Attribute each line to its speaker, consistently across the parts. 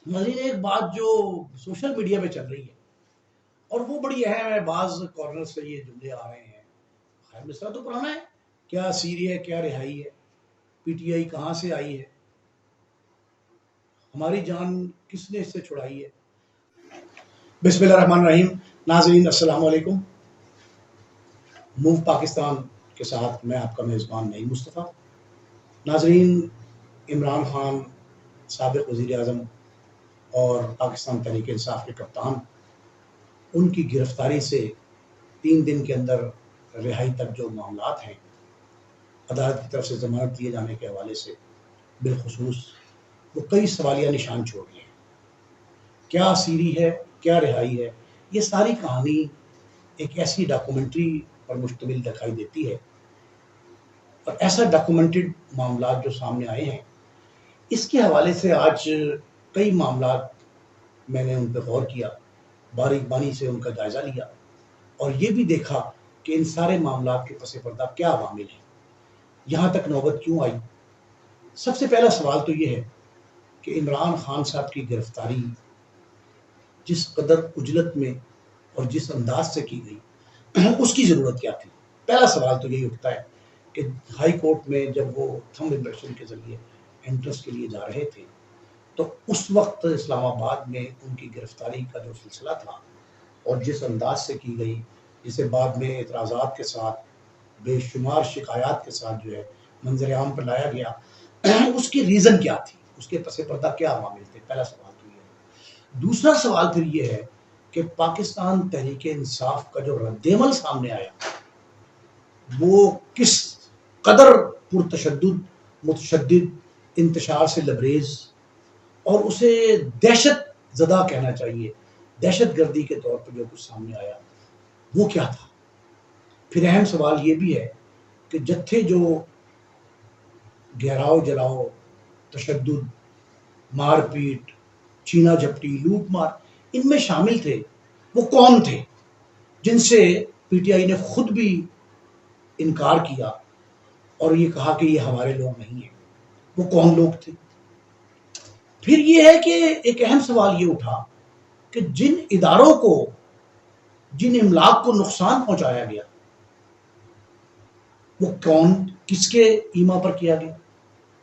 Speaker 1: ناظرین، ایک بات جو سوشل میڈیا پہ چل رہی ہے اور وہ بڑی اہم ہے، بعض کارنر سے یہ جملے آ رہے ہیں، خیر مسئلہ تو پرانا ہے، کیا سیری ہے، کیا رہائی ہے، پی ٹی آئی کہاں سے آئی ہے، ہماری جان کس نے اس سے چھڑائی ہے۔ بسم اللہ الرحمن الرحیم۔ ناظرین السلام علیکم۔ موو پاکستان کے ساتھ میں آپ کا میزبان نعیم مصطفیٰ۔ ناظرین، عمران خان سابق وزیر اعظم اور پاکستان تحریک انصاف کے کپتان، ان کی گرفتاری سے 3 دن کے اندر رہائی تک جو معاملات ہیں، عدالت کی طرف سے ضمانت دیے جانے کے حوالے سے بالخصوص وہ کئی سوالیہ نشان چھوڑ گئے ہیں۔ کیا سیری ہے، کیا رہائی ہے، یہ ساری کہانی ایک ایسی ڈاکومنٹری پر مشتمل دکھائی دیتی ہے، اور ایسا ڈاکومنٹڈ معاملات جو سامنے آئے ہیں، اس کے حوالے سے آج کئی معاملات میں نے ان پہ غور کیا، باریک بانی سے ان کا جائزہ لیا، اور یہ بھی دیکھا کہ ان سارے معاملات کے پس پردہ کیا عوامل ہیں، یہاں تک نوبت کیوں آئی۔ سب سے پہلا سوال تو یہ ہے کہ عمران خان صاحب کی گرفتاری جس قدر عجلت میں اور جس انداز سے کی گئی، اس کی ضرورت کیا تھی۔ پہلا سوال تو یہی اٹھتا ہے کہ ہائی کورٹ میں جب وہ تھمب امپریشن کے ذریعے انٹرسٹ کے لیے جا رہے تھے، تو اس وقت اسلام آباد میں ان کی گرفتاری کا جو سلسلہ تھا اور جس انداز سے کی گئی، جسے بعد میں اعتراضات کے ساتھ، بے شمار شکایات کے ساتھ جو ہے منظر عام پر لایا گیا، اس کی ریزن کیا تھی، اس کے پس پردہ کیا عوامل تھے۔ پہلا سوال تو یہ ہے۔ دوسرا سوال پھر یہ ہے کہ پاکستان تحریک انصاف کا جو رد عمل سامنے آیا، وہ کس قدر پرتشدد، متشدد، انتشار سے لبریز، اور اسے دہشت زدہ کہنا چاہیے، دہشت گردی کے طور پر جو کچھ سامنے آیا وہ کیا تھا۔ پھر اہم سوال یہ بھی ہے کہ جتھے جو گہراؤ جلاؤ، تشدد، مار پیٹ، چینا جھپٹی، لوٹ مار ان میں شامل تھے، وہ کون تھے جن سے پی ٹی آئی نے خود بھی انکار کیا اور یہ کہا کہ یہ ہمارے لوگ نہیں ہیں، وہ کون لوگ تھے۔ پھر یہ ہے کہ ایک اہم سوال یہ اٹھا کہ جن اداروں کو، جن املاک کو نقصان پہنچایا گیا، وہ کون، کس کے ایما پر کیا گیا،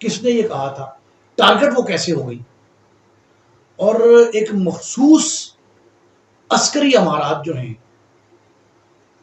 Speaker 1: کس نے یہ کہا تھا، ٹارگٹ وہ کیسے ہو گئی، اور ایک مخصوص عسکری امارات جو ہیں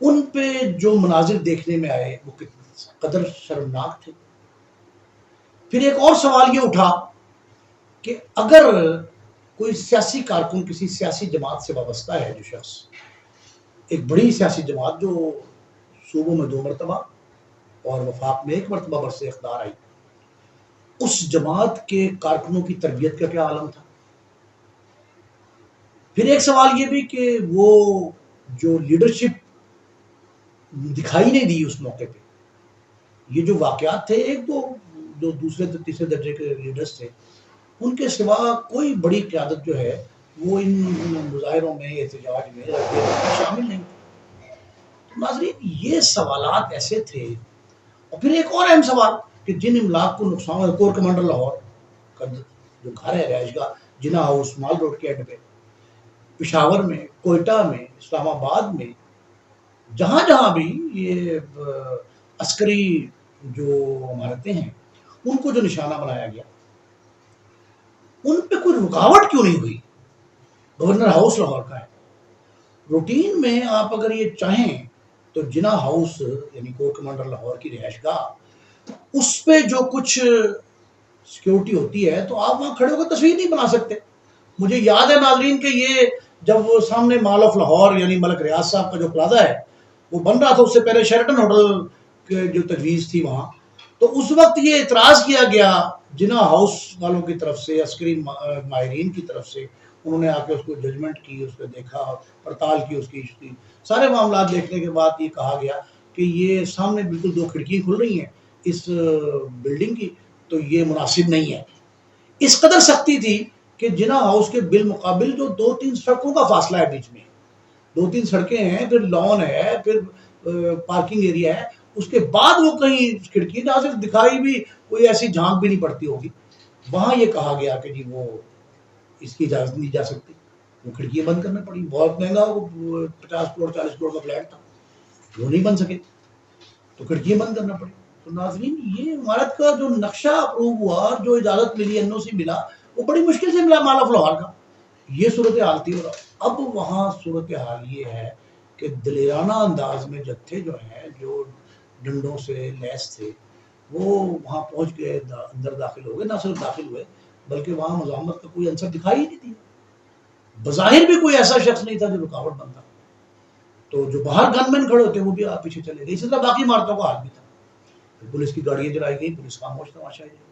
Speaker 1: ان پہ جو مناظر دیکھنے میں آئے وہ کتنے قدر شرمناک تھے۔ پھر ایک اور سوال یہ اٹھا کہ اگر کوئی سیاسی کارکن کسی سیاسی جماعت سے وابستہ ہے، جو شخص ایک بڑی سیاسی جماعت جو صوبوں میں 2 مرتبہ اور وفاق میں 1 مرتبہ برسر اقتدار آئی، اس جماعت کے کارکنوں کی تربیت کا کیا عالم تھا۔ پھر ایک سوال یہ بھی کہ وہ جو لیڈرشپ دکھائی نہیں دی اس موقع پہ، یہ جو واقعات تھے، ایک دو جو دوسرے تیسرے درجے کے لیڈرز تھے، ان کے سوا کوئی بڑی قیادت جو ہے وہ ان مظاہروں میں، احتجاج میں شامل نہیں تھی۔ تو ناظرین، یہ سوالات ایسے تھے۔ اور پھر ایک اور اہم سوال کہ جن املاک کو نقصان، کور کمانڈر لاہور کا جو گھر ہے، رہائش گاہ، جناح ہاؤس، مال روڈ کے ایڈ پہ، پشاور میں، کوئٹہ میں، اسلام آباد میں، جہاں جہاں بھی یہ عسکری جو عمارتیں ہیں ان کو جو نشانہ بنایا گیا، ان پہ کوئی رکاوٹ کیوں نہیں ہوئی۔ گورنر ہاؤس لاہور کا ہے، روٹین میں آپ اگر یہ چاہیں تو جناح ہاؤس یعنی کور کمانڈر لاہور کی رہائش گاہ، اس پہ جو کچھ سیکیورٹی ہوتی ہے تو آپ وہاں کھڑے ہو کر تصویر نہیں بنا سکتے۔ مجھے یاد ہے ناظرین کہ یہ جب وہ سامنے مال آف لاہور یعنی ملک ریاض صاحب کا جو پلازا ہے وہ بن رہا تھا، اس سے پہلے شیرٹن ہوٹل کی جو تجویز تھی وہاں، تو اس وقت یہ اعتراض کیا گیا جناح ہاؤس والوں کی طرف سے، عسکری ماہرین کی طرف سے، انہوں نے آ کے اس کو ججمنٹ کی، اس کو دیکھا، پڑتال کی، اس کی سارے معاملات دیکھنے کے بعد یہ کہا گیا کہ یہ سامنے بالکل 2 کھڑکیاں کھل رہی ہیں اس بلڈنگ کی، تو یہ مناسب نہیں ہے۔ اس قدر سختی تھی کہ جناح ہاؤس کے بالمقابل جو 2-3 سڑکوں کا فاصلہ ہے، بیچ میں 2-3 سڑکیں ہیں، پھر لان ہے، پھر پارکنگ ایریا ہے، اس کے بعد وہ کہیں کھڑکی جہاں سے دکھائی بھی کوئی ایسی جھانک بھی نہیں پڑتی ہوگی، وہاں یہ کہا گیا کہ جی وہ اس کی اجازت نہیں جا سکتی، وہ کھڑکیاں بند کرنا پڑی. بہت مہنگا وہ 50 کروڑ 40 کروڑ کا فلیٹ تھا، وہ نہیں بن سکے تو کھڑکیاں بند کرنا پڑی. تو ناظرین یہ عمارت کا جو نقشہ اپروو ہوا، جو اجازت ملی این او سی ملا، وہ بڑی مشکل سے ملا مالا فلوہار کا. یہ صورتحال تھی. اور اب وہاں صورتحال یہ ہے کہ دلیرانہ انداز میں جتھے جو ہیں جو ڈنڈوں سے لیس تھے وہ وہاں پہنچ گئے، اندر داخل ہو گئے. نہ صرف داخل ہوئے بلکہ وہاں مزاحمت کا کوئی عنصر دکھائی ہی نہیں دیا. بظاہر بھی کوئی ایسا شخص نہیں تھا جو رکاوٹ بنتا. تو جو باہر گن مین کھڑے ہوتے وہ بھی آپ پیچھے چلے گئے. اسی طرح باقی عمارتوں کا حال بھی تھا. پولیس کی گاڑیاں جلائی گئی، پولیس خاموش تماشا ہے.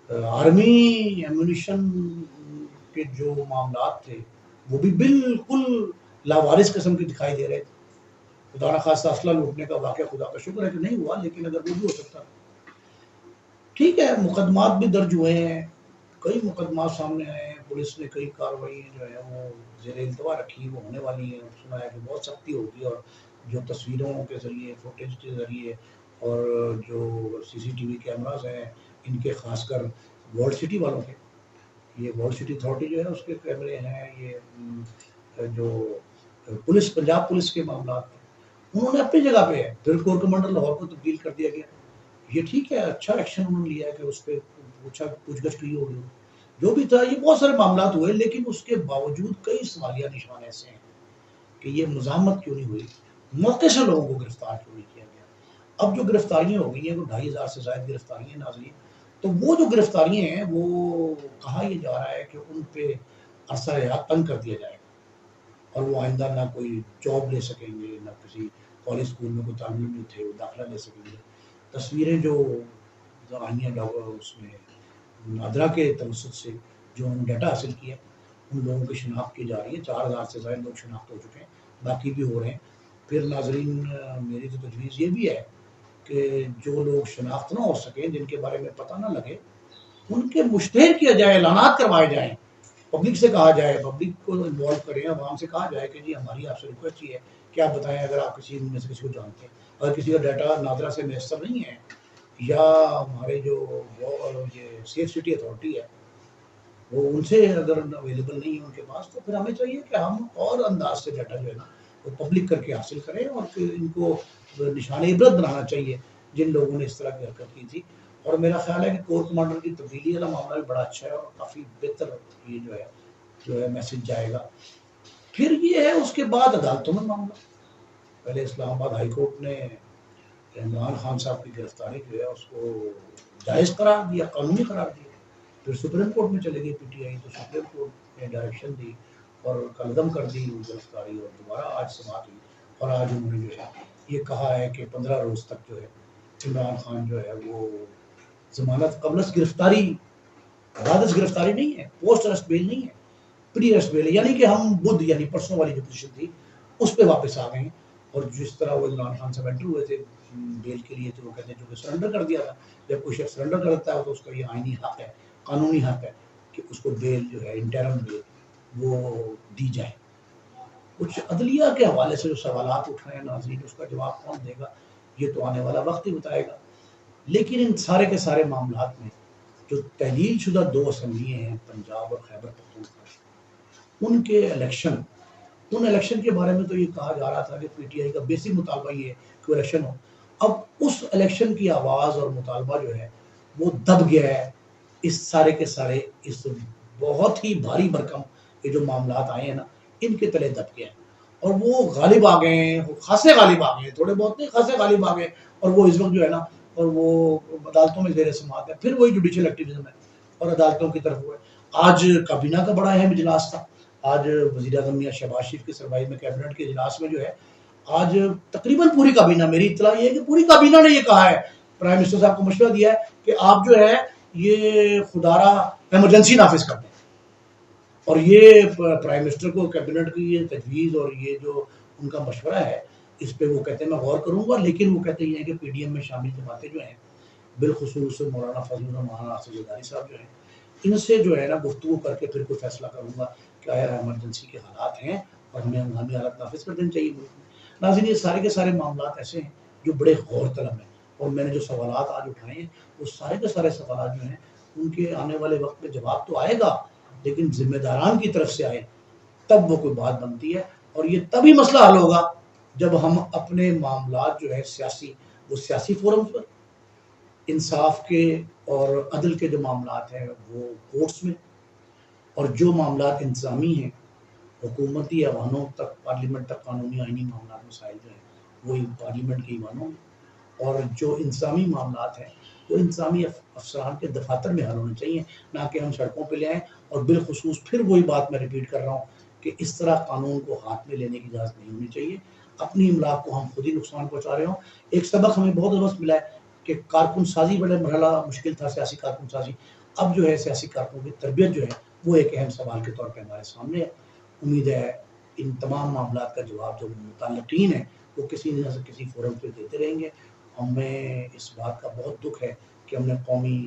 Speaker 1: آرمی ایمونیشن کے جو معاملات تھے وہ بھی بالکل لاوارث قسم کے دکھائی دے رہے تھے. خدا نخواستہ اسلحہ لوٹنے کا واقعہ خدا کا شکر ہے کہ نہیں ہوا، لیکن اگر وہ بھی ہو سکتا. ٹھیک ہے، مقدمات بھی درج ہوئے ہیں، کئی مقدمات سامنے آئے ہیں. پولیس نے کئی کارروائی جو ہے وہ زیر التوا رکھی، وہ ہونے والی ہیں. سنا ہے کہ بہت سختی ہوگی، اور جو تصویروں کے ذریعے، فوٹیج کے ذریعے، اور جو سی سی ٹی وی کیمراز ہیں ان کے، خاص کر ورلڈ سٹی والوں کے، یہ ورلڈ سٹی اتھارٹی جو ہے اس کے کیمرے ہیں. یہ جو پولیس، پنجاب پولیس کے معاملات ہیں، انہوں نے اپنی جگہ پہ ہے. پھر کور کمانڈر لاہور کو تبدیل کر دیا گیا. یہ ٹھیک ہے، اچھا ایکشن انہوں نے لیا ہے کہ اس پہ پوچھ گچھ کی ہوگی. جو بھی تھا، یہ بہت سارے معاملات ہوئے، لیکن اس کے باوجود کئی سوالیہ نشان ایسے ہیں کہ یہ مزاحمت کیوں نہیں ہوئی، موقع سے لوگوں کو گرفتار کیوں نہیں کیا گیا. اب جو گرفتاریاں ہو گئی ہیں وہ 2500 سے زائد گرفتاریاں ہیں ناظرین. تو وہ جو گرفتاریاں ہیں وہ کہا یہ جا رہا ہے کہ ان پہ عرصہ حیات تنگ کر دیا جائے گا، اور وہ آئندہ نہ کوئی جاب لے سکیں گے، نہ کسی کالج اسکول میں کوئی طالب علم تھے وہ داخلہ لے سکیں گے. تصویریں جو آئیں ہیں اس میں نادرا کے توسط سے جو ہم ڈیٹا حاصل کیا، ان لوگوں کی شناخت کی جا رہی ہے. 4000 سے زائد لوگ شناخت ہو چکے ہیں، باقی بھی ہو رہے ہیں. پھر ناظرین میری تو تجویز یہ بھی ہے کہ جو لوگ شناخت نہ ہو سکیں، جن کے بارے میں پتہ نہ لگے، ان کے مشتہر کیا جائے، اعلانات کروائے جائیں. پبلک سے کہا جائے، پبلک کو انوالو کریں، عوام سے کہا جائے کہ جی ہماری آپ سے ریکویسٹ یہ ہے کہ آپ بتائیں اگر آپ کسی ان میں سے کسی کو جانتے ہیں. اگر کسی کا ڈیٹا نادرا سے میسر نہیں ہے، یا ہمارے جو یہ سیف سٹی اتھارٹی ہے وہ ان سے اگر اویلیبل نہیں ہے ان کے پاس، تو پھر ہمیں چاہیے کہ ہم اور انداز سے ڈیٹا جو ہے نا وہ پبلک کر کے حاصل کریں، اور پھر ان کو نشان عبرت بنانا چاہیے جن لوگوں نے اس طرح کی حرکت کی تھی. اور میرا خیال ہے کہ کور کمانڈر کی تبدیلی والا معاملہ بھی بڑا اچھا ہے، اور کافی بہتر یہ جو ہے میسج جائے گا. پھر یہ ہے اس کے بعد عدالتوں میں معاملہ. پہلے اسلام آباد ہائی کورٹ نے عمران خان صاحب کی گرفتاری جو ہے اس کو جائز قرار دیا، قانونی قرار دیا. پھر سپریم کورٹ میں چلے گئی پی ٹی آئی، تو سپریم کورٹ نے ڈائریکشن دی اور قلعدم کر دی وہ گرفتاری، اور دوبارہ آج سماعت ہوئی. اور آج انہوں نے جو ہے یہ کہا ہے کہ 15 روز تک جو ہے عمران خان جو ہے وہ ضمانت قبل از گرفتاری، بعد از گرفتاری نہیں ہے، پوسٹ ارسٹ بیل نہیں ہے، پری ارسٹ بیل ہے. یعنی کہ ہم بدھ یعنی پرسوں والی جو پوزیشن تھی اس پہ واپس آ گئے ہیں. اور جس طرح وہ عمران خان سے انٹر ہوئے تھے بیل کے لیے، تو وہ کہتے ہیں جو کہ سرنڈر کر دیا تھا. جب کوئی شخص سرنڈر کرتا ہے تو اس کا یہ آئینی حق ہے، قانونی حق ہے کہ اس کو بیل جو ہے انٹرم بیل وہ دی جائے. کچھ عدلیہ کے حوالے سے جو سوالات اٹھ رہے ہیں ناظرین، اس کا جواب کون دے گا یہ تو آنے والا وقت ہی بتائے گا. لیکن ان سارے کے سارے معاملات میں جو تحلیل شدہ 2 اسمبلیاں ہیں پنجاب اور خیبر پختونخوا، ان کے ان الیکشن کے بارے میں تو یہ کہا جا رہا تھا کہ پی ٹی آئی کا بیسک مطالبہ یہ ہے کہ الیکشن ہو. اب اس الیکشن کی آواز اور مطالبہ جو ہے وہ دب گیا ہے. اس سارے کے سارے اس بہت ہی بھاری بھرکم یہ جو معاملات آئے ہیں نا، ان کے تلے دب گئے ہیں، اور وہ غالب آ گئے ہیں، خاصے غالب آ گئے ہیں، تھوڑے بہت نہیں، خاصے غالب آ گئے. اور وہ اس وقت جو ہے نا، اور وہ عدالتوں میں زیر سماعت ہے. پھر وہی جوڈیشل ایکٹیویزم ہے اور عدالتوں کی طرف ہوئے. آج کابینہ کا بڑا اہم اجلاس تھا. آج وزیر اعظم میاں شہباز شریف کی سربراہی میں کیبنٹ کے اجلاس میں جو ہے آج تقریباً پوری کابینہ، میری اطلاع یہ ہے کہ پوری کابینہ نے یہ کہا ہے، پرائم منسٹر صاحب کو مشورہ دیا ہے کہ آپ جو ہے یہ خدارہ ایمرجنسی نافذ کر دیں. اور یہ پرائم منسٹر کو کیبنٹ کی یہ تجویز اور یہ جو ان کا مشورہ ہے، اس پہ وہ کہتے ہیں میں غور کروں گا. لیکن وہ کہتے ہیں کہ پی ڈی ایم میں شامل جماعتیں جو ہیں، بالخصوص مولانا فضل الرحمان، مولانا ناصر زرداری صاحب جو ہیں، ان سے جو ہے نا گفتگو کر کے پھر کوئی فیصلہ کروں گا کہ آیا ایمرجنسی کے حالات ہیں اور ہمیں ہنگامی حالت نافذ کر دینی چاہیے ملک میں. ناظرین یہ سارے کے سارے معاملات ایسے ہیں جو بڑے غور طلب ہیں، اور میں نے جو سوالات آج اٹھائے ہیں وہ سارے کے سارے سوالات جو ہیں ان کے آنے والے وقت میں جواب تو آئے گا، لیکن ذمہ داران کی طرف سے آئے تب وہ کوئی بات بنتی ہے، اور یہ تبھی مسئلہ حل ہوگا جب ہم اپنے معاملات جو ہے سیاسی، وہ سیاسی فورم پر، انصاف کے اور عدل کے جو معاملات ہیں وہ کورٹس میں، اور جو معاملات انتظامی ہیں حکومتی ایوانوں تک، پارلیمنٹ تک، قانونی آئینی معاملات مسائل جو ہیں وہ پارلیمنٹ کے ایوانوں میں، اور جو انتظامی معاملات ہیں وہ انتظامی افسران کے دفاتر میں حل ہونے چاہیے، نہ کہ ہم سڑکوں پہ لے آئیں۔ اور بالخصوص پھر وہی بات میں ریپیٹ کر رہا ہوں کہ اس طرح قانون کو ہاتھ میں لینے کی اجازت نہیں ہونی چاہیے، اپنی املاک کو ہم خود ہی نقصان پہنچا رہے ہوں۔ ایک سبق ہمیں بہت زبردست ملا ہے کہ کارکن سازی بڑے مرحلہ مشکل تھا، سیاسی کارکن سازی، اب جو ہے سیاسی کارکنوں کی تربیت جو ہے وہ ایک اہم سوال کے طور پہ ہمارے سامنے ہے۔ امید ہے ان تمام معاملات کا جواب جو متعلقین ہیں وہ کسی نہ کسی فورم پہ دیتے رہیں گے۔ ہمیں اس بات کا بہت دکھ ہے کہ ہم نے قومی